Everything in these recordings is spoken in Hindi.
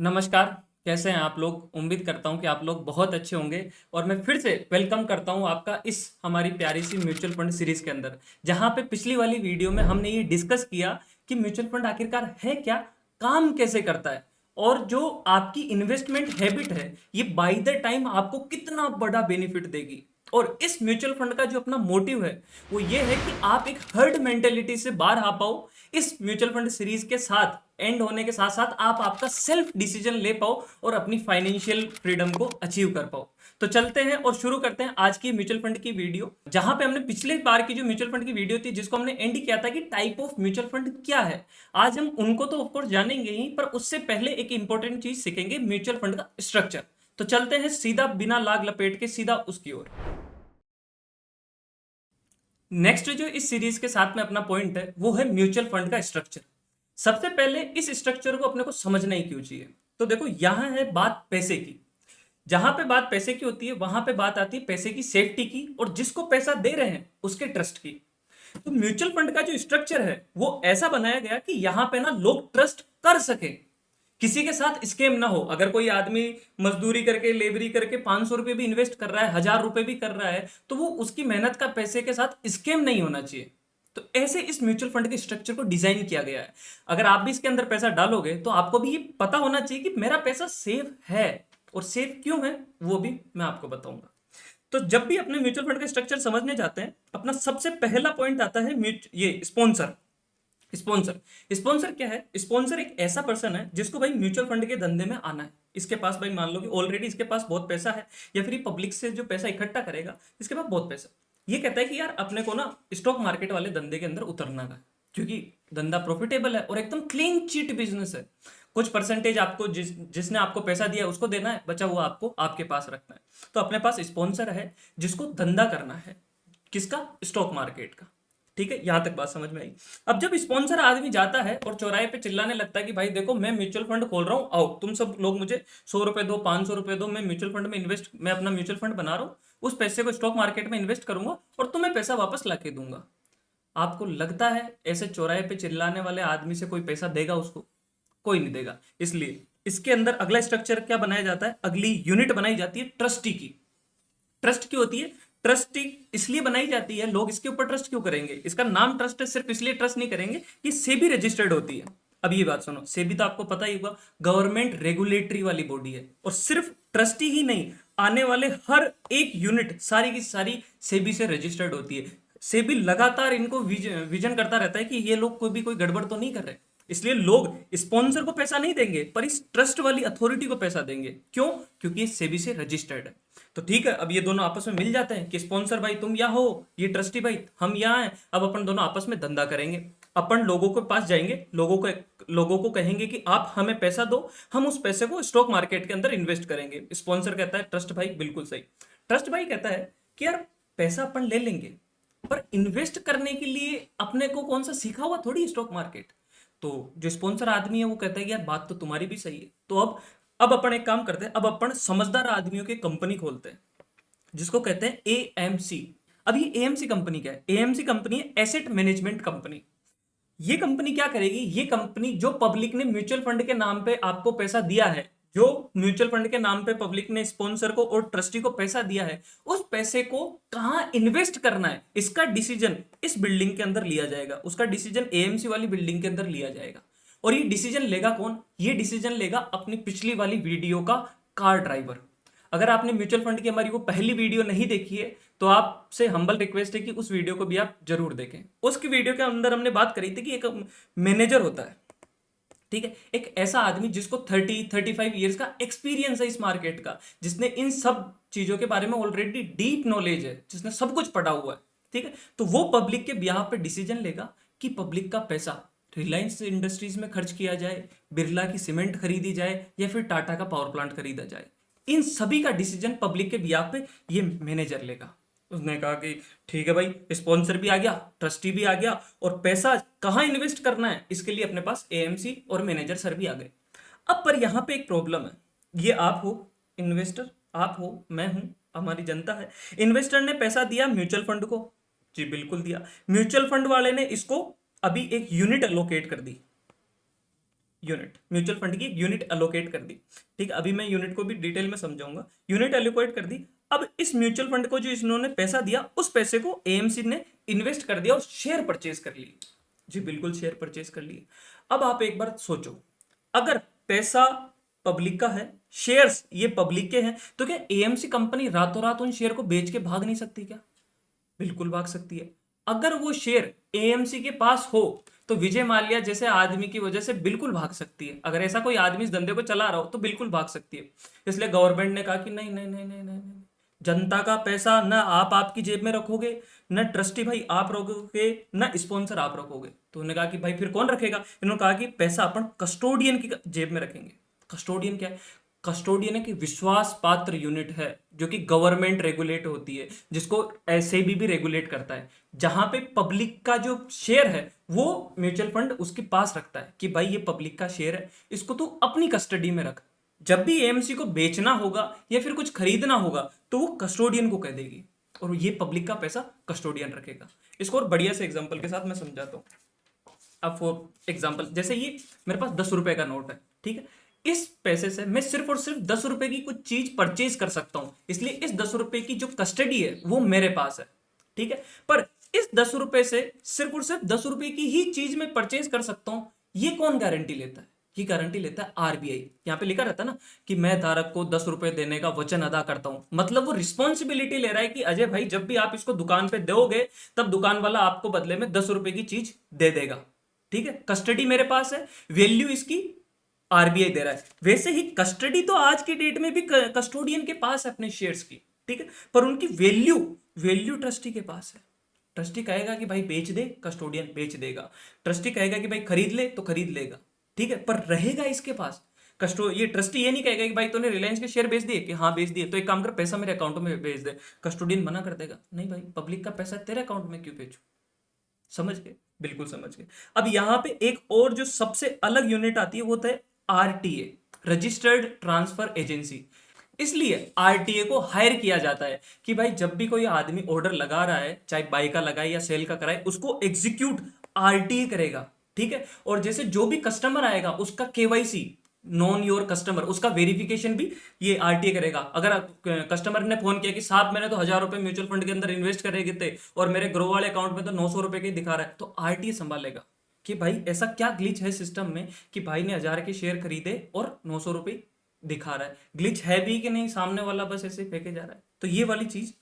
नमस्कार। कैसे हैं आप लोग? उम्मीद करता हूं कि आप लोग बहुत अच्छे होंगे। और मैं फिर से वेलकम करता हूं आपका इस हमारी प्यारी सी म्यूचुअल फंड सीरीज के अंदर, जहां पे पिछली वाली वीडियो में हमने ये डिस्कस किया कि म्यूचुअल फंड आखिरकार है क्या, काम कैसे करता है, और जो आपकी इन्वेस्टमेंट हैबिट है ये बाय द टाइम आपको कितना बड़ा बेनिफिट देगी। और इस म्यूचुअल फंड का जो अपना मोटिव है वो ये है कि आप एक हर्ड मेंटेलिटी से बाहर आ पाओ। इस म्यूचुअल फंड सीरीज के साथ एंड होने के साथ साथ आप आपका सेल्फ डिसीजन ले पाओ और अपनी फाइनेंशियल फ्रीडम को अचीव कर पाओ। तो चलते हैं और शुरू करते हैं आज की म्यूचुअल फंड की वीडियो, जहां पे हमने पिछले बार की जो म्यूचुअल फंड की वीडियो थी जिसको हमने एंड किया था कि टाइप ऑफ म्यूचुअल फंड क्या है। आज हम उनको तो ऑफकोर्स जानेंगे ही, पर उससे पहले एक इंपॉर्टेंट चीज सीखेंगे, म्यूचुअल फंड का स्ट्रक्चर। तो चलते हैं सीधा बिना लाग लपेट के सीधा उसकी ओर। नेक्स्ट जो इस सीरीज के साथ में अपना पॉइंट है वो है म्यूचुअल फंड का स्ट्रक्चर। सबसे पहले इस स्ट्रक्चर को अपने को समझना ही क्यों चाहिए। तो देखो, यहां है बात पैसे की। जहां पे बात पैसे की होती है वहां पे बात आती है पैसे की सेफ्टी की और जिसको पैसा दे रहे हैं उसके ट्रस्ट की। तो म्यूचुअल फंड का जो स्ट्रक्चर है वो ऐसा बनाया गया कि यहां पे ना लोग ट्रस्ट कर सके, किसी के साथ स्कैम ना हो। अगर कोई आदमी मजदूरी करके लेबरी करके 500 रुपए भी इन्वेस्ट कर रहा है, 1000 रुपए भी कर रहा है, तो वो उसकी मेहनत का पैसे के साथ स्कैम नहीं होना चाहिए। तो ऐसे इस म्यूचुअल फंड के स्ट्रक्चर को डिजाइन किया गया है। अगर आप भी इसके अंदर पैसा डालोगे तो आपको भी ये पता होना चाहिए कि मेरा पैसा सेफ है, और सेफ क्यों है वो भी मैं आपको बताऊंगा। तो जब भी अपने म्यूचुअल फंड का स्ट्रक्चर समझने जाते हैं, अपना सबसे पहला पॉइंट आता है ये स्पॉन्सर। स्पॉन्सर स्पॉन्सर क्या है? स्पॉन्सर एक ऐसा पर्सन है जिसको भाई म्यूचुअल फंड के धंधे में आना है। इसके पास भाई मान लो कि ऑलरेडी इसके पास बहुत पैसा है, या फिर पब्लिक से जो पैसा इकट्ठा करेगा, इसके पास बहुत पैसा। ये कहता है कि यार अपने को ना स्टॉक मार्केट वाले धंधे के अंदर उतरना है, क्योंकि धंधा प्रॉफिटेबल है और एकदम क्लीन चीट बिजनेस है। कुछ परसेंटेज आपको जिसने आपको पैसा दिया उसको देना है, बचा हुआ आपको आपके पास रखना है। तो अपने पास स्पॉन्सर है जिसको धंधा करना है, किसका? स्टॉक मार्केट का। ठीक है, यहां तक बात समझ में आई। अब जब स्पॉन्सर आदमी जाता है और चौराहे पे चिल्लाने लगता है कि भाई देखो मैं म्यूचुअल फंड खोल रहा हूँ, आओ तुम सब लोग मुझे 100 रुपए दो, 500 रुपए दो, मैं म्यूचुअल फंड में इन्वेस्ट, मैं अपना म्यूचुअल फंड बना रहा हूँ, उस पैसे को स्टॉक मार्केट में इन्वेस्ट करूंगा और तुम्हें पैसा वापस ला के दूंगा। आपको लगता है ऐसे चौराहे पे चिल्लाने वाले आदमी से कोई पैसा देगा उसको? कोई नहीं देगा। इसलिए इसके अंदर अगला स्ट्रक्चर क्या बनाया जाता है, अगली यूनिट बनाई जाती है ट्रस्टी की। ट्रस्ट क्यों होती है? ट्रस्ट इसलिए बनाई जाती है, लोग इसके ऊपर ट्रस्ट क्यों करेंगे? इसका नाम ट्रस्ट है, सिर्फ इसलिए ट्रस्ट नहीं करेंगे कि सेबी रजिस्टर्ड होती है। अब ये बात सुनो, सेबी तो आपको पता ही होगा, गवर्नमेंट रेगुलेटरी वाली बॉडी है। और सिर्फ ट्रस्टी ही नहीं, आने वाले हर एक यूनिट सारी की सारी सेबी से रजिस्टर्ड होती है। सेबी लगातार इनको विजन करता रहता है कि ये लोग कोई भी कोई गड़बड़ तो नहीं कर रहे। इसलिए लोग स्पॉन्सर को पैसा नहीं देंगे, पर इस ट्रस्ट वाली अथॉरिटी को पैसा देंगे। क्यों? क्योंकि ये सेबी से रजिस्टर्ड है। तो ठीक है, अब ये दोनों आपस में मिल जाते हैं कि स्पॉन्सर भाई तुम यहाँ हो, ये ट्रस्टी भाई हम यहाँ हैं, अब अपन दोनों आपस में धंधा करेंगे। अपन लोगों के पास जाएंगे, लोगों को कहेंगे कि आप हमें पैसा दो, हम उस पैसे को स्टॉक मार्केट के अंदर इन्वेस्ट करेंगे। स्पॉन्सर कहता है, ट्रस्ट भाई बिल्कुल सही। ट्रस्ट भाई कहता है कि यार पैसा अपन ले लेंगे, पर इन्वेस्ट करने के लिए अपने को कौन सा सीखा हुआ थोड़ी स्टॉक मार्केट। तो जो स्पॉन्सर आदमी है वो कहता है कि यार बात तो तुम्हारी भी सही है। तो अब अपन एक काम करते हैं, अब अपन समझदार आदमियों की कंपनी खोलते हैं जिसको कहते हैं एएमसी। अब ये एएमसी कंपनी क्या है? एएमसी कंपनी है एसेट मैनेजमेंट कंपनी। ये कंपनी क्या करेगी? ये कंपनी जो पब्लिक ने म्यूचुअल फंड के नाम पे आपको पैसा दिया है, जो म्यूचुअल फंड के नाम पे पब्लिक ने स्पॉन्सर को और ट्रस्टी को पैसा दिया है, उस पैसे को कहां इन्वेस्ट करना है इसका डिसीजन इस बिल्डिंग के अंदर लिया जाएगा। उसका डिसीजन एएमसी वाली बिल्डिंग के अंदर लिया जाएगा। और ये डिसीजन लेगा कौन? ये डिसीजन लेगा अपनी पिछली वाली वीडियो का कार ड्राइवर। अगर आपने म्यूचुअल फंड की हमारी वो पहली वीडियो नहीं देखी है तो आपसे हम्बल रिक्वेस्ट है कि उस वीडियो को भी आप जरूर देखें। उसकी वीडियो के अंदर हमने बात करी थी कि एक मैनेजर होता है, ठीक है, एक ऐसा आदमी जिसको 30-35 ईयर्स का एक्सपीरियंस है इस मार्केट का, जिसने इन सब चीजों के बारे में ऑलरेडी डीप नॉलेज है, जिसने सब कुछ पढ़ा हुआ है। ठीक है, तो वो पब्लिक के बिहार पे डिसीजन लेगा कि पब्लिक का पैसा रिलायंस इंडस्ट्रीज में खर्च किया जाए, बिरला की सीमेंट खरीदी जाए, या फिर टाटा का पावर प्लांट खरीदा जाए। इन सभी का डिसीजन पब्लिक के बिहाफ पे ये मैनेजर लेगा। उसने कहा कि ठीक है भाई, स्पॉन्सर भी आ गया, ट्रस्टी भी आ गया, और पैसा कहाँ इन्वेस्ट करना है इसके लिए अपने पास एएमसी और मैनेजर सर भी आ गए। अब पर यहाँ पे एक प्रॉब्लम है। ये आप हो इन्वेस्टर, आप हो, मैं हूं, हमारी जनता है। इन्वेस्टर ने पैसा दिया म्यूचुअल फंड को, जी बिल्कुल दिया। म्यूचुअल फंड वाले ने इसको अभी एक यूनिट एलोकेट कर दी। यूनिट, म्यूचुअल फंड की एक यूनिट अलोकेट कर दी। ठीक है, अभी मैं यूनिट को भी डिटेल में समझाऊंगा। यूनिट अलोकेट कर दी। अब इस म्यूचुअल फंड को जो इन्होंने पैसा दिया, उस पैसे को एएमसी ने इन्वेस्ट कर दिया और शेयर परचेज कर लिए। जी बिल्कुल, शेयर परचेज कर लिए। अब आप एक बार सोचो, अगर पैसा पब्लिक का है, शेयर्स ये पब्लिक के हैं, तो क्या एएमसी कंपनी रातों रात उन शेयर को बेच के भाग नहीं सकती क्या? बिल्कुल भाग सकती है। अगर वो शेयर एएमसी के पास हो तो विजय माल्या जैसे आदमी की वजह से बिल्कुल भाग सकती है। अगर ऐसा कोई आदमी इस धंधे को चला रहा हो तो बिल्कुल भाग सकती है। इसलिए गवर्नमेंट ने कहा कि नहीं नहीं नहीं नहीं नहीं नहीं, जनता का पैसा न आप आपकी जेब में रखोगे, न ट्रस्टी भाई आप रखोगे, न स्पॉन्सर आप रखोगे। तो उन्होंने कहा कि भाई फिर कौन रखेगा? इन्होंने कहा कि पैसा अपन कस्टोडियन की जेब में रखेंगे। कस्टोडियन क्या है? कस्टोडियन एक विश्वास पात्र यूनिट है जो कि गवर्नमेंट रेगुलेट होती है, जिसको एसएबी भी रेगुलेट करता है। जहां पे पब्लिक का जो शेयर है वो म्यूचुअल फंड उसके पास रखता है कि भाई ये पब्लिक का शेयर है, इसको तू अपनी कस्टडी में रख। जब भी एएमसी को बेचना होगा या फिर कुछ खरीदना होगा तो वो कस्टोडियन को कह देगी और ये पब्लिक का पैसा कस्टोडियन रखेगा। इसको और बढ़िया से एग्जांपल के साथ मैं समझाता हूँ। अब फॉर एग्जांपल, जैसे ये मेरे पास 10 रुपए का नोट है, ठीक है। इस पैसे से मैं सिर्फ और सिर्फ 10 रुपए की कुछ चीज परचेज कर सकता हूं, इसलिए इस 10 रुपए की जो कस्टडी है वो मेरे पास है, ठीक है। पर इस 10 रुपए से सिर्फ और सिर्फ 10 रुपए की ही चीज मैं परचेज कर सकता हूं, ये कौन गारंटी लेता है? ये गारंटी लेता है आरबीआई। यहां पे लिखा रहता है ना कि मैं धारक को 10 रुपए देने का वचन अदा करता हूं, मतलब वो रिस्पॉन्सिबिलिटी ले रहा है कि अजय भाई जब भी आप इसको दुकान पे दोगे तब दुकान वाला आपको बदले में 10 रुपए की चीज दे देगा, ठीक है। कस्टडी मेरे पास है, वैल्यू इसकी आरबीआई दे रहा है। वैसे ही कस्टडी तो आज की डेट में भी कस्टोडियन के पास है अपने शेयर्स की, ठीक है, पर उनकी वैल्यू वैल्यू ट्रस्टी के पास है। ट्रस्टी कहेगा कि भाई बेच दे, कस्टोडियन बेच देगा। ट्रस्टी कहेगा कि भाई खरीद ले तो खरीद लेगा, ठीक है, पर रहेगा इसके पास। ये ट्रस्टी ये नहीं कहेगा कि भाई तूने रिलायंस के शेयर बेच दिए, कि हाँ बेच दिए, तो एक काम कर पैसा मेरे अकाउंट में भेज दे। कस्टोडियन मना कर देगा, नहीं भाई पब्लिक का पैसा तेरे अकाउंट में क्यों भेजू। समझ गए? बिल्कुल समझ गए। अब यहां पे एक और जो सबसे अलग यूनिट आती है वो होता है आरटीए, रजिस्टर्ड ट्रांसफर एजेंसी। इसलिए आरटीए को हायर किया जाता है कि भाई जब भी कोई आदमी ऑर्डर लगा रहा है, चाहे बाई का लगाए या सेल का कराए, उसको एग्जीक्यूट आरटीए करेगा, ठीक है। और जैसे जो भी कस्टमर आएगा उसका केवाईसी, नॉन योर कस्टमर, उसका वेरिफिकेशन भी ये आरटीए करेगा। अगर कस्टमर ने फोन किया कि साहब मैंने तो 1000 रुपए म्यूचुअल फंड के अंदर इन्वेस्ट करे थे और मेरे ग्रो वाले अकाउंट में तो 900 रुपए के दिखा रहा है, तो आरटीए संभालेगा कि भाई ऐसा क्या ग्लिच है सिस्टम में कि भाई ने 1000 के शेयर खरीदे और 900 रुपए दिखा रहा है। ग्लिच है भी कि नहीं, सामने वाला बस ऐसे फेंके जा रहा है, तो ये वाली चीज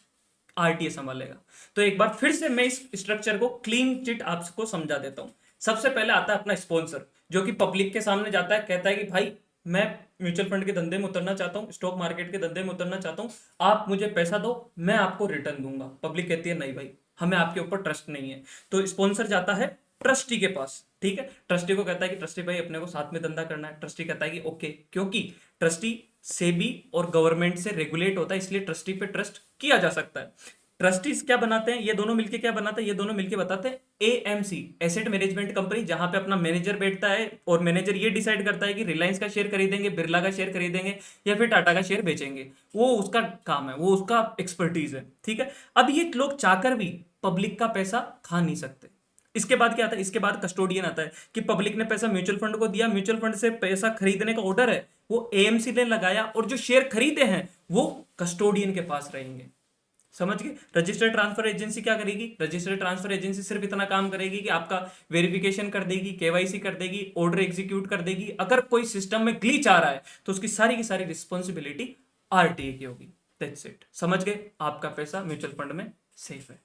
आरटीए संभालेगा। तो एक बार फिर से मैं इस स्ट्रक्चर को क्लीन चिट आपको समझा देता हूं। सबसे पहले आता है अपना स्पॉन्सर, जो कि पब्लिक के सामने जाता है, कहता है कि भाई मैं म्यूचुअल फंड के धंधे में उतरना चाहता हूं, स्टॉक मार्केट के धंधे में उतरना चाहता हूं, आप मुझे पैसा दो, मैं आपको रिटर्न दूंगा। पब्लिक कहती है नहीं भाई हमें आपके ऊपर ट्रस्ट नहीं है, तो स्पॉन्सर जाता है ट्रस्टी के पास, ठीक है। ट्रस्टी को कहता है कि ट्रस्टी भाई अपने को साथ में धंधा करना है। ट्रस्टी कहता है कि ओके, क्योंकि ट्रस्टी सेबी और गवर्नमेंट से रेगुलेट होता है, इसलिए ट्रस्टी पे ट्रस्ट किया जा सकता है। ट्रस्टीज क्या बनाते हैं, ये दोनों मिलके क्या बनाते हैं, ये दोनों मिलके बताते हैं एएमसी, एसेट मैनेजमेंट कंपनी, जहां पे अपना मैनेजर बैठता है और मैनेजर ये डिसाइड करता है कि रिलायंस का शेयर खरीदेंगे, बिरला का शेयर खरीदेंगे या फिर टाटा का शेयर बेचेंगे। वो उसका काम है, वो उसका एक्सपर्टीज है, ठीक है। अब ये लोग चाहकर भी पब्लिक का पैसा खा नहीं सकते। इसके बाद क्या आता है, इसके बाद कस्टोडियन आता है कि पब्लिक ने पैसा म्यूचुअल फंड को दिया, म्यूचुअल फंड से पैसा खरीदने का ऑर्डर है वो एएमसी ने लगाया, और जो शेयर खरीदे हैं वो कस्टोडियन के पास रहेंगे। समझ गए? रजिस्टर्ड ट्रांसफर एजेंसी क्या करेगी? रजिस्टर्ड ट्रांसफर एजेंसी सिर्फ इतना काम करेगी कि आपका वेरिफिकेशन कर देगी, केवाईसी कर देगी, ऑर्डर एग्जीक्यूट कर देगी। अगर कोई सिस्टम में ग्लिच आ रहा है तो उसकी सारी की सारी रिस्पॉन्सिबिलिटी आरटीए की होगी। That's it. समझ गए? आपका पैसा म्यूचुअल फंड में सेफ है।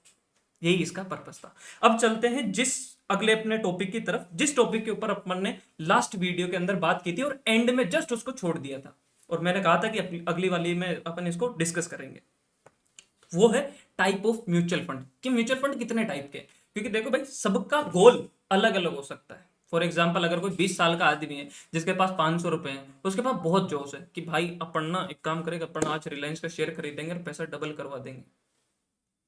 यही इसका पर्पस था। अब चलते हैं अगले अपने टॉपिक की तरफ, जिस टॉपिक के ऊपर अपन ने लास्ट वीडियो के अंदर बात की थी और एंड में जस्ट उसको छोड़ दिया था, और मैंने कहा था कि अगली वाली में अपन इसको डिस्कस करेंगे। वो है टाइप ऑफ म्यूचुअल फंड, कि म्यूचुअल फंड कितने टाइप के। क्योंकि देखो भाई सबका गोल अलग अलग हो सकता है। फॉर एग्जाम्पल, अगर कोई 20 साल का आदमी है जिसके पास 500 रुपए हैं, उसके पास बहुत जोश है कि भाई अपन ना एक काम करेगा, अपन आज रिलायंस का शेयर खरीदेंगे और पैसा डबल करवा देंगे।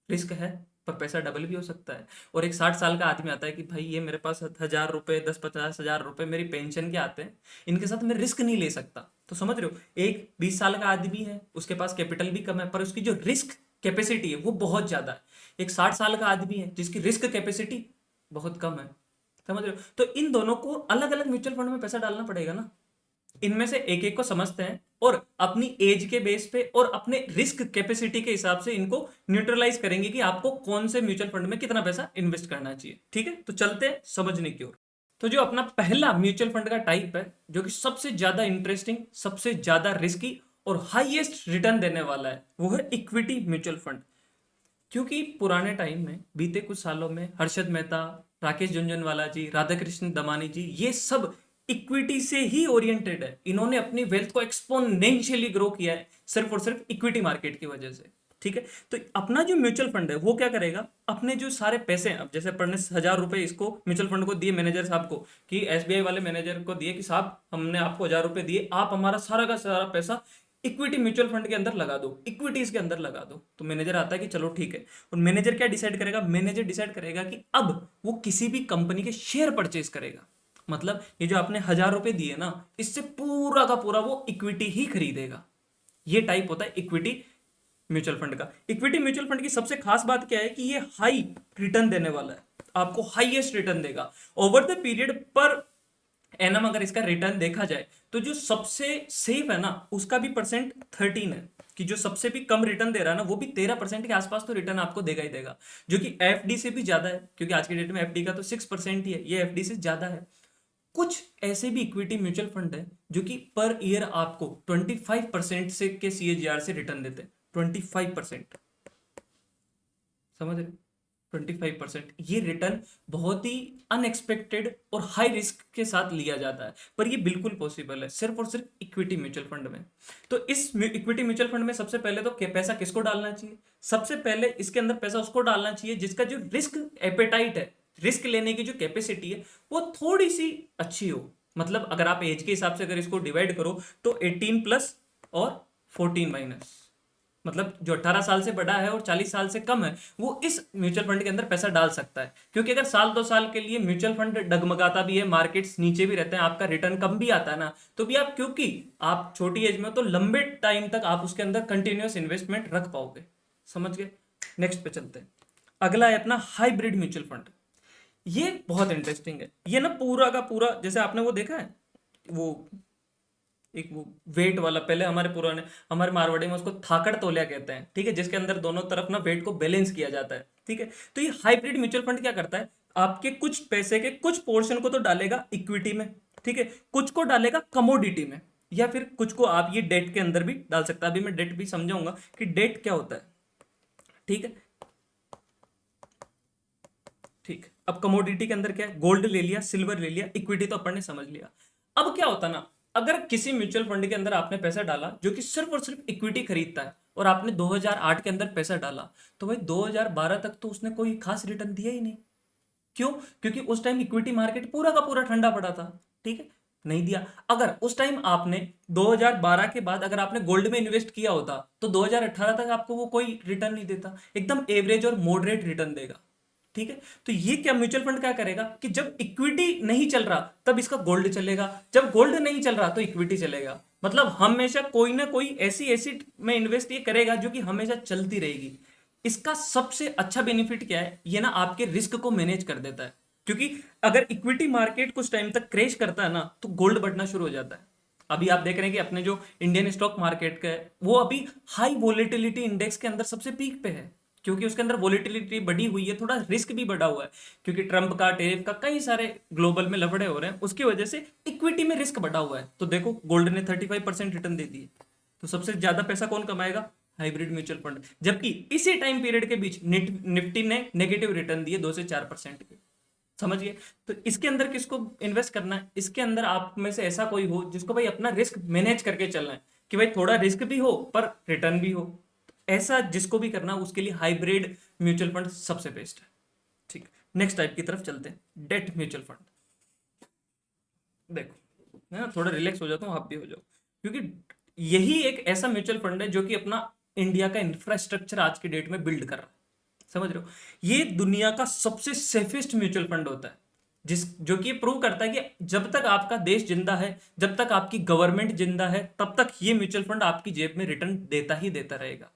रिस्क है पर पैसा डबल भी हो सकता है। और एक 60 साल का आदमी आता है कि भाई ये मेरे पास 1000 रुपए, 10-50 हजार रुपए मेरी पेंशन के आते हैं, इनके साथ मैं रिस्क नहीं ले सकता। तो समझ रहे हो, एक 20 साल का आदमी है, उसके पास कैपिटल भी कम है पर उसकी जो रिस्क कैपेसिटी है वो बहुत ज्यादा है। एक 60 साल का आदमी है जिसकी रिस्क कैपेसिटी बहुत कम है। समझ रहे हो? तो इन दोनों को अलग अलग म्यूचुअल फंड में पैसा डालना पड़ेगा ना। इनमें से एक एक को समझते हैं और अपनी एज के बेस पे और अपने रिस्क कैपेसिटी के हिसाब से इनको न्यूट्रलाइज करेंगे कि आपको कौन से म्यूचुअल फंड में कितना पैसा इन्वेस्ट करना चाहिए। ठीक है, तो चलते हैं समझने की ओर। तो जो अपना पहला म्यूचुअल फंड का टाइप है, जो कि सबसे ज्यादा इंटरेस्टिंग, सबसे ज्यादा रिस्की और हाईएस्ट रिटर्न देने वाला है, वो है इक्विटी म्यूचुअल फंड। क्योंकि पुराने टाइम में, बीते कुछ सालों में, हर्षद मेहता, राकेश झुनझुनवाला जी, राधाकृष्ण दमानी जी, ये सब इक्विटी से ही ओरिएंटेड है। इन्होंने अपनी वेल्थ को एक्सपोनेंशियली ग्रो किया है सिर्फ और सिर्फ इक्विटी मार्केट की वजह से। ठीक है, तो अपना जो म्यूचुअल फंड है वो क्या करेगा, अपने जो सारे पैसे हैं, अब जैसे अपन ने 1,000 रुपए इसको म्यूचुअल फंड को दिए, मैनेजर साहब को, कि एसबीआई वाले मैनेजर को दिए कि साहब हमने आपको 1,000 रुपए दिए, आप हमारा सारा का सारा पैसा इक्विटी म्यूचुअल फंड के अंदर लगा दो, इक्विटीज के अंदर लगा दो। तो मैनेजर आता है कि चलो ठीक है। और मैनेजर क्या डिसाइड करेगा, मैनेजर डिसाइड करेगा कि अब वो किसी भी कंपनी के शेयर परचेज करेगा। मतलब ये जो आपने 1,000 रुपए दिए ना, इससे पूरा का पूरा वो इक्विटी ही खरीदेगा। ये टाइप होता है इक्विटी म्यूचुअल फंड का। इक्विटी म्यूचुअल फंड की सबसे खास बात क्या है कि ये हाई रिटर्न देने वाला है, आपको हाईएस्ट रिटर्न देगा over the period. Per annum अगर इसका रिटर्न देखा जाए तो जो सबसे सेफ है ना, उसका भी परसेंट 13 है, कि जो सबसे भी कम रिटर्न दे रहा है ना, वो भी 13% के आसपास तो रिटर्न आपको देगा ही देगा, जो कि एफडी से भी ज्यादा है। क्योंकि आज के डेट में एफडी का तो 6% ही है, ये एफडी से ज्यादा है। कुछ ऐसे भी इक्विटी म्यूचुअल फंड है जो कि पर ईयर आपको 25% से के सीएजीआर से रिटर्न देते हैं। 25%, समझ रहे? 25%। ये रिटर्न बहुत ही अनएक्सपेक्टेड और हाई रिस्क के साथ लिया जाता है, पर ये बिल्कुल पॉसिबल है सिर्फ और सिर्फ इक्विटी म्यूचुअल फंड में। तो इस इक्विटी म्यूचुअल फंड में सबसे पहले तो पैसा किसको डालना चाहिए? सबसे पहले इसके अंदर पैसा उसको डालना चाहिए जिसका जो रिस्क एपेटाइट है, रिस्क लेने की जो कैपेसिटी है, वो थोड़ी सी अच्छी हो। मतलब अगर आप एज के हिसाब से अगर इसको डिवाइड करो तो 18 प्लस और 14 माइनस, मतलब जो 18 साल से बड़ा है और 40 साल से कम है, वो इस म्यूचुअल फंड के अंदर पैसा डाल सकता है। क्योंकि अगर साल 2 साल के लिए म्यूचुअल फंड डगमगाता भी है, मार्केट्स नीचे भी रहते हैं, आपका रिटर्न कम भी आता है ना, तो भी आप, क्योंकि आप छोटी एज में हो, तो लंबे टाइम तक आप उसके अंदर कंटिन्यूअस इन्वेस्टमेंट रख पाओगे। समझ गए? नेक्स्ट पे चलते हैं। अगला है अपना हाइब्रिड म्यूचुअल फंड। ये बहुत इंटरेस्टिंग है। ये ना पूरा का पूरा, जैसे आपने वो देखा है, वो एक वो वेट वाला, पहले हमारे मारवाड़ी में उसको थाकड़ तौलिया कहते हैं। ठीक है, जिसके अंदर दोनों तरफ ना वेट को बैलेंस किया जाता है। ठीक है, तो ये हाइब्रिड म्यूचुअल फंड क्या करता है, आपके कुछ पैसे के कुछ पोर्शन को तो डालेगा इक्विटी में, ठीक है, कुछ को डालेगा कमोडिटी में, या फिर कुछ को आप ये डेट के अंदर भी डाल सकता है। अभी मैं डेट भी समझाऊंगा कि डेट क्या होता है। ठीक है, ठीक। अब कमोडिटी के अंदर क्या है, गोल्ड ले लिया, सिल्वर ले लिया, इक्विटी तो अपन ने समझ लिया। अब क्या होता ना, अगर किसी म्यूचुअल फंड के अंदर आपने पैसा डाला जो कि सिर्फ और सिर्फ इक्विटी खरीदता है, और आपने 2008 के अंदर पैसा डाला, तो भाई 2012 तक तो उसने कोई खास रिटर्न दिया ही नहीं। क्यों? क्योंकि उस टाइम इक्विटी मार्केट पूरा का पूरा ठंडा पड़ा था। ठीक है, नहीं दिया। अगर उस टाइम आपने 2012 के बाद अगर आपने गोल्ड में इन्वेस्ट किया होता, तो 2018 तक आपको वो कोई रिटर्न नहीं देता, एकदम एवरेज और मॉडरेट रिटर्न देगा। ठीक है, तो ये क्या म्यूचुअल फंड क्या करेगा कि जब इक्विटी नहीं चल रहा तब इसका गोल्ड चलेगा, जब गोल्ड नहीं चल रहा तो इक्विटी चलेगा। मतलब हमेशा कोई ना कोई ऐसी एसेट में इन्वेस्ट ये करेगा जो कि हमेशा चलती रहेगी। इसका सबसे अच्छा बेनिफिट क्या है, ये ना आपके रिस्क को मैनेज कर देता है। क्योंकि अगर इक्विटी मार्केट कुछ टाइम तक क्रैश करता है ना, तो गोल्ड बढ़ना शुरू हो जाता है। अभी आप देख रहे हैं कि अपने जो इंडियन स्टॉक मार्केट का है, वो अभी हाई वोलेटिलिटी इंडेक्स के अंदर सबसे पीक पे है, क्योंकि उसके अंदर वोलेटिलिटी बढ़ी हुई है, थोड़ा रिस्क भी बढ़ा हुआ है, क्योंकि ट्रंप का, टैरिफ का, कई सारे ग्लोबल में लफड़े हो रहे हैं, उसकी वजह से इक्विटी में रिस्क बढ़ा हुआ है। तो देखो गोल्ड ने 35% रिटर्न दे दिए, तो सबसे ज्यादा पैसा कौन कमाएगा? Hybrid mutual fund. जबकि इसी टाइम पीरियड के बीच निफ्टी ने नेगेटिव रिटर्न दिए 2 से 4% के। समझ गए? तो इसके अंदर किसको इन्वेस्ट करना है? इसके अंदर आप में से ऐसा कोई हो जिसको भाई अपना रिस्क मैनेज करके चलना है, कि भाई थोड़ा रिस्क भी हो पर रिटर्न भी हो। ऐसा जिसको भी करना, उसके लिए हाइब्रिड म्यूचुअल फंड सबसे बेस्ट है। ठीक, नेक्स्ट टाइप की तरफ चलते हैं, डेट म्यूचुअल फंड। देखो मैं ना थोड़ा रिलैक्स हो जाता हूँ, आप भी हो जाओ, क्योंकि यही एक ऐसा म्यूचुअल फंड है जो कि अपना इंडिया का इंफ्रास्ट्रक्चर आज की डेट में बिल्ड कर रहा है। समझ रहे हो? ये दुनिया का सबसे सेफेस्ट म्यूचुअल फंड होता है, जो कि प्रूव करता है कि जब तक आपका देश जिंदा है, जब तक आपकी गवर्नमेंट जिंदा है, तब तक ये म्यूचुअल फंड आपकी जेब में रिटर्न देता ही देता रहेगा।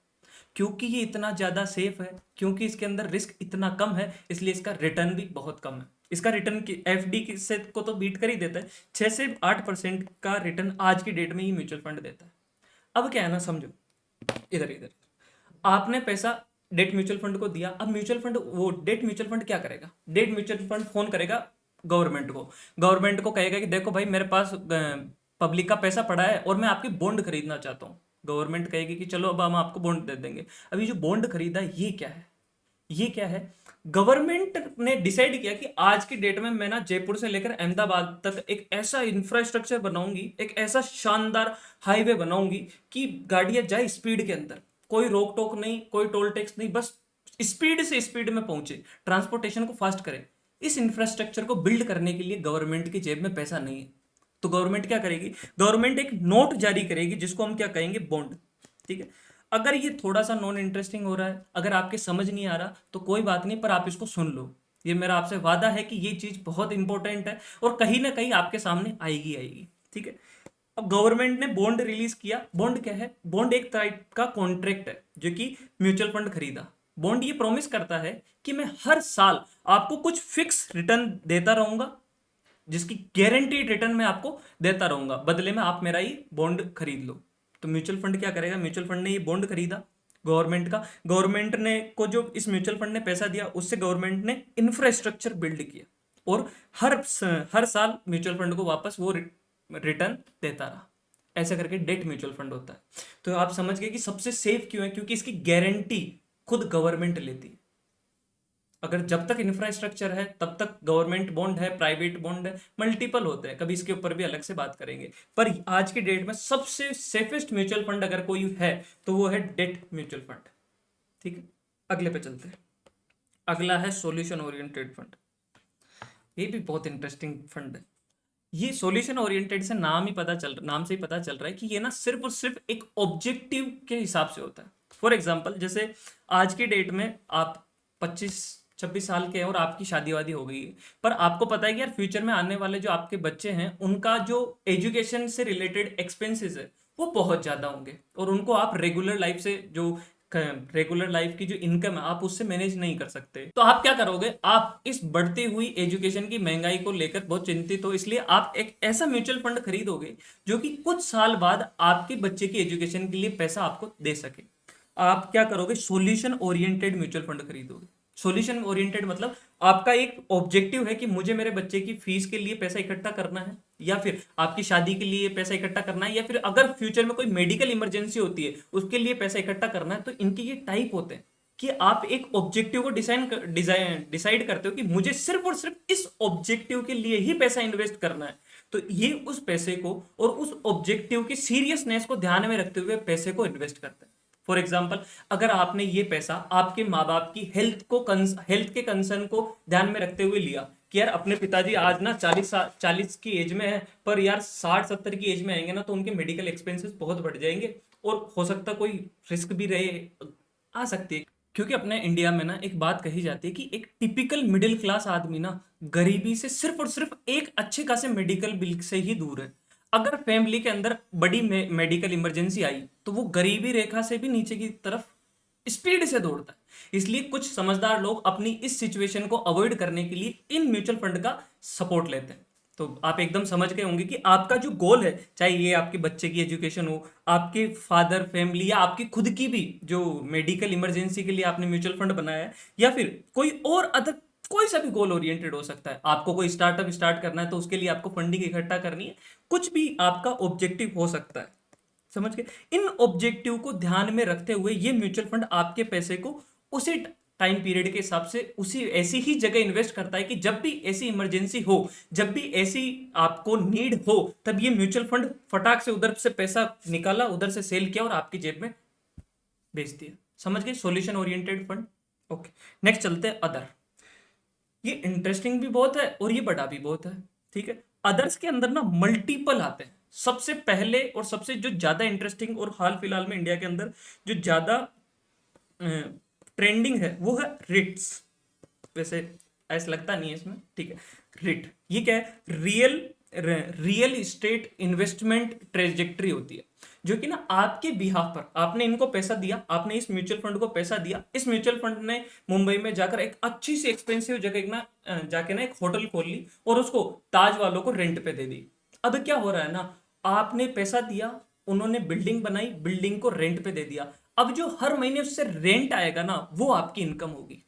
क्योंकि ये इतना ज्यादा सेफ है, क्योंकि इसके अंदर रिस्क इतना कम है, इसलिए इसका रिटर्न भी बहुत कम है। इसका रिटर्न की एफडी की से को तो बीट कर ही देता है। 6 से 8% का रिटर्न आज की डेट में ये म्यूचुअल फंड देता है। अब क्या है ना, समझो, इधर इधर आपने पैसा डेट म्यूचुअल फंड को दिया। अब म्यूचुअल फंड, वो डेट म्यूचुअल फंड क्या करेगा, डेट म्यूचुअल फंड फोन करेगा गवर्नमेंट को कहेगा कि देखो भाई मेरे पास पब्लिक का पैसा पड़ा है और मैं आपकी बॉन्ड खरीदना चाहता हूँ। गवर्नमेंट कहेगी कि चलो अब हम आपको बॉन्ड दे देंगे। अभी जो बॉन्ड खरीदा ये क्या है, ये क्या है, गवर्नमेंट ने डिसाइड किया कि आज की डेट में मैं ना जयपुर से लेकर अहमदाबाद तक एक ऐसा इंफ्रास्ट्रक्चर बनाऊंगी, एक ऐसा शानदार हाईवे बनाऊंगी कि गाड़ियां जाए स्पीड के अंदर, कोई रोक टोक नहीं, कोई टोल टैक्स नहीं, बस स्पीड से स्पीड में पहुंचे, ट्रांसपोर्टेशन को फास्ट करे। इस इंफ्रास्ट्रक्चर को बिल्ड करने के लिए गवर्नमेंट की जेब में पैसा नहीं है, तो गवर्नमेंट क्या करेगी, गवर्नमेंट एक नोट जारी करेगी जिसको हम क्या कहेंगे, बॉन्ड। ठीक है। अगर ये थोड़ा सा नॉन इंटरेस्टिंग हो रहा है, अगर आपके समझ नहीं आ रहा तो कोई बात नहीं, पर आप इसको सुन लो। ये मेरा आपसे वादा है कि ये चीज बहुत इंपॉर्टेंट है और कहीं ना कहीं आपके सामने आएगी आएगी। ठीक है। अब गवर्नमेंट ने बॉन्ड रिलीज किया। बॉन्ड क्या है, बॉन्ड एक टाइप का कॉन्ट्रैक्ट है जो कि म्यूचुअल फंड खरीदा। बॉन्ड ये प्रॉमिस करता है कि मैं हर साल आपको कुछ फिक्स रिटर्न देता रहूंगा, जिसकी गारंटीड रिटर्न मैं आपको देता रहूंगा, बदले में आप मेरा ये बॉन्ड खरीद लो। तो म्यूचुअल फंड क्या करेगा, म्यूचुअल फंड ने ये बॉन्ड खरीदा गवर्नमेंट का, गवर्नमेंट ने को जो इस म्यूचुअल फंड ने पैसा दिया उससे गवर्नमेंट ने इंफ्रास्ट्रक्चर बिल्ड किया और हर साल म्यूचुअल फंड को वापस वो रिटर्न देता रहा। ऐसा करके डेट म्यूचुअल फंड होता है। तो आप समझ गए कि सबसे सेफ क्यों है, क्योंकि इसकी गारंटी खुद गवर्नमेंट लेती है। अगर जब तक इंफ्रास्ट्रक्चर है तब तक गवर्नमेंट बॉन्ड है, प्राइवेट बॉन्ड है, मल्टीपल होते हैं, कभी इसके ऊपर भी अलग से बात करेंगे। पर आज की डेट में सबसे सेफेस्ट म्यूचुअल फंड अगर कोई है तो वो है डेट म्यूचुअल फंड। ठीक है, अगले पे चलते हैं। अगला है सॉल्यूशन ओरिएंटेड फंड। ये भी बहुत इंटरेस्टिंग फंड है। ये सॉल्यूशन ओरिएंटेड से नाम से ही पता चल रहा है कि ये ना सिर्फ और सिर्फ एक ऑब्जेक्टिव के हिसाब से होता है। फॉर एग्जाम्पल, जैसे आज की डेट में आप 25-26 साल के हैं और आपकी शादी वादी हो गई है, पर आपको पता है कि यार फ्यूचर में आने वाले जो आपके बच्चे हैं उनका जो एजुकेशन से रिलेटेड एक्सपेंसेस है वो बहुत ज़्यादा होंगे और उनको आप रेगुलर लाइफ की जो इनकम है आप उससे मैनेज नहीं कर सकते। तो आप क्या करोगे, आप इस बढ़ती हुई एजुकेशन की महंगाई को लेकर बहुत चिंतित हो, इसलिए आप एक ऐसा म्यूचुअल फंड खरीदोगे जो कि कुछ साल बाद आपके बच्चे की एजुकेशन के लिए पैसा आपको दे सके। आप क्या करोगे, सॉल्यूशन ओरिएंटेड म्यूचुअल फंड खरीदोगे। सॉल्यूशन ओरिएंटेड मतलब आपका एक ऑब्जेक्टिव है कि मुझे मेरे बच्चे की फीस के लिए पैसा इकट्ठा करना है, या फिर आपकी शादी के लिए पैसा इकट्ठा करना है, या फिर अगर फ्यूचर में कोई मेडिकल इमरजेंसी होती है उसके लिए पैसा इकट्ठा करना है। तो इनके ये टाइप होते हैं कि आप एक ऑब्जेक्टिव को डिसाइड करते हो कि मुझे सिर्फ और सिर्फ इस ऑब्जेक्टिव के लिए ही पैसा इन्वेस्ट करना है। तो ये उस पैसे को और उस ऑब्जेक्टिव की सीरियसनेस को ध्यान में रखते हुए पैसे को इन्वेस्ट करते हैं। फॉर एग्जाम्पल, अगर आपने ये पैसा आपके माँ बाप की हेल्थ के कंसर्न को ध्यान में रखते हुए लिया कि यार अपने पिताजी आज ना 40 की एज में है, पर यार 60-70 की एज में आएंगे ना तो उनके मेडिकल एक्सपेंसेस बहुत बढ़ जाएंगे और हो सकता कोई रिस्क भी रहे, आ सकती है। क्योंकि अपने इंडिया में ना एक बात कही जाती है कि एक टिपिकल मिडिल क्लास आदमी ना गरीबी से सिर्फ और सिर्फ एक अच्छे खासे मेडिकल बिल से ही दूर है। अगर फैमिली के अंदर बड़ी मेडिकल इमरजेंसी आई तो वो गरीबी रेखा से भी नीचे की तरफ स्पीड से दौड़ता है। इसलिए कुछ समझदार लोग अपनी इस सिचुएशन को अवॉइड करने के लिए इन म्यूचुअल फंड का सपोर्ट लेते हैं। तो आप एकदम समझ गए होंगे कि आपका जो गोल है, चाहे ये आपके बच्चे की एजुकेशन हो, आपके फादर फैमिली, या आपकी खुद की भी जो मेडिकल इमरजेंसी के लिए आपने म्यूचुअल फंड बनाया है, या फिर कोई और अदर कोई सा भी गोल ओरिएंटेड हो सकता है। आपको कोई स्टार्टअप स्टार्ट करना है तो उसके लिए आपको फंडिंग इकट्ठा करनी है, कुछ भी आपका ऑब्जेक्टिव हो सकता है। समझ गए। इन ऑब्जेक्टिव को ध्यान में रखते हुए ये म्यूचुअल फंड आपके पैसे को उसी टाइम पीरियड के हिसाब से उसी ऐसी ही जगह इन्वेस्ट करता है कि जब भी ऐसी इमरजेंसी हो, जब भी ऐसी आपको नीड हो, तब ये म्यूचुअल फंड फटाक से उधर से पैसा निकाला, उधर से सेल किया और आपकी जेब में बेच दिया। समझ गए, solution oriented fund. Okay, next चलते हैं अदर। ये इंटरेस्टिंग भी बहुत है और ये बड़ा भी बहुत है। ठीक है, अदर्स के अंदर ना मल्टीपल आते हैं। सबसे पहले और सबसे जो ज्यादा इंटरेस्टिंग और हाल फिलहाल में इंडिया के अंदर जो ज्यादा ट्रेंडिंग है वो है रिट्स। वैसे ऐसा लगता नहीं है इसमें, ठीक है। रिट ये क्या है, रियल इस्टेट इन्वेस्टमेंट ट्रेजेक्ट्री होती है। जो कि ना आपके बिहाफ पर आपने इनको पैसा दिया, आपने इस म्यूचुअल फंड को पैसा दिया, इस म्यूचुअल फंड ने मुंबई में जाकर एक अच्छी सी एक्सपेंसिव जगह ना जाके ना एक होटल खोल ली और उसको ताज वालों को रेंट पे दे दी। अब क्या हो रहा है ना, आपने पैसा दिया, उन्होंने बिल्डिंग बनाई, बिल्डिंग को रेंट पे दे दिया, अब जो हर महीने उससे रेंट आएगा ना वो आपकी इनकम होगी।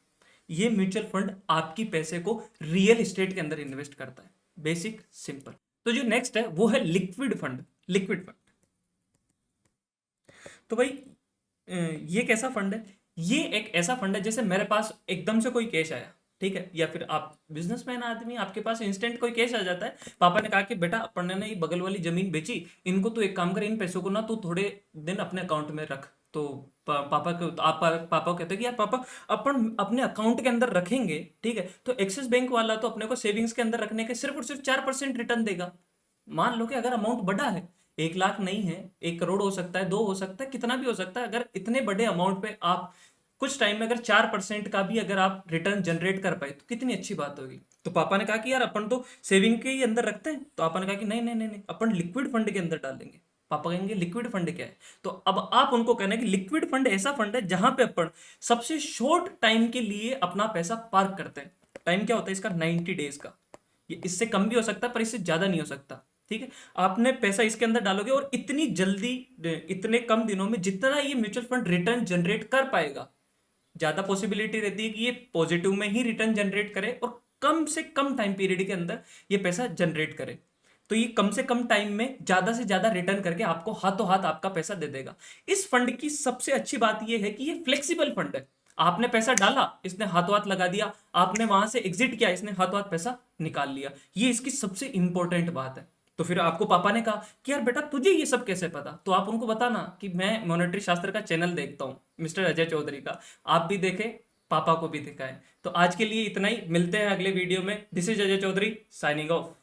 ये म्यूचुअल फंड आपकी पैसे को रियल एस्टेट के अंदर इन्वेस्ट करता है, बेसिक सिंपल। तो जो नेक्स्ट है वो है लिक्विड फंड। लिक्विड फंड तो भाई ये कैसा फंड है? ये एक ऐसा फंड है जैसे मेरे पास एकदम से कोई कैश आया, ठीक है, या फिर आप बिजनेसमैन आदमी, आपके पास इंस्टेंट कोई कैश आ जाता है, पापा ने कहा कि बेटा अपन ने ना ये बगल वाली जमीन बेची, इनको तो एक काम कर, इन पैसों को ना तू थोड़े दिन अपने अकाउंट में रख। तो पापा को तो आप पापा को कहते हैं कि यार पापा अपन अपने अकाउंट के अंदर रखेंगे, ठीक है, तो एक्सिस बैंक वाला तो अपने को सेविंग्स के अंदर रखने के सिर्फ और सिर्फ 4% रिटर्न देगा। मान लो कि अगर अमाउंट बड़ा है, 1 लाख नहीं है, 1 करोड़ हो सकता है, 2 हो सकता है, कितना भी हो सकता है, अगर इतने बड़े अमाउंट पे आप कुछ टाइम में अगर 4% का भी अगर आप रिटर्न जनरेट कर पाए तो कितनी अच्छी बात होगी। तो पापा ने कहा कि यार अपन तो सेविंग के ही अंदर रखते हैं, तो पापा ने कहा कि नहीं नहीं नहीं नहीं, अपन लिक्विड फंड के अंदर डालेंगे। पापा कहेंगे लिक्विड फंड क्या है? तो अब आप उनको कहना है कि लिक्विड फंड ऐसा फंड है जहां पे अपन सबसे शॉर्ट टाइम के लिए अपना पैसा पार्क करते हैं। टाइम क्या होता है इसका? 90 डेज का। ये इससे कम भी हो सकता है पर इससे ज्यादा नहीं हो सकता, ठीक है। आपने पैसा इसके अंदर डालोगे और इतनी जल्दी, इतने कम दिनों में जितना ये म्यूचुअल फंड रिटर्न जनरेट कर पाएगा, ज्यादा पॉसिबिलिटी रहती है कि ये पॉजिटिव में ही रिटर्न जनरेट करे और कम से कम टाइम पीरियड के अंदर ये पैसा जनरेट करे। तो ये कम से कम टाइम में ज्यादा से ज्यादा रिटर्न करके आपको हाथों हाथ आपका पैसा दे देगा। इस फंड की सबसे अच्छी बात ये है कि ये फ्लेक्सिबल फंड है। आपने पैसा डाला, इसने हाथों हाथ लगा दिया, आपने वहां से एग्जिट किया, इसने हाथों हाथ पैसा निकाल लिया। ये इसकी सबसे इंपॉर्टेंट बात है। तो फिर आपको पापा ने कहा कि यार बेटा तुझे ये सब कैसे पता? तो आप उनको बताना कि मैं मॉनेटरी शास्त्र का चैनल देखता हूँ, मिस्टर अजय चौधरी का, आप भी देखे, पापा को भी दिखाए। तो आज के लिए इतना ही, मिलते हैं अगले वीडियो में। This is Ajay Chaudhary signing of.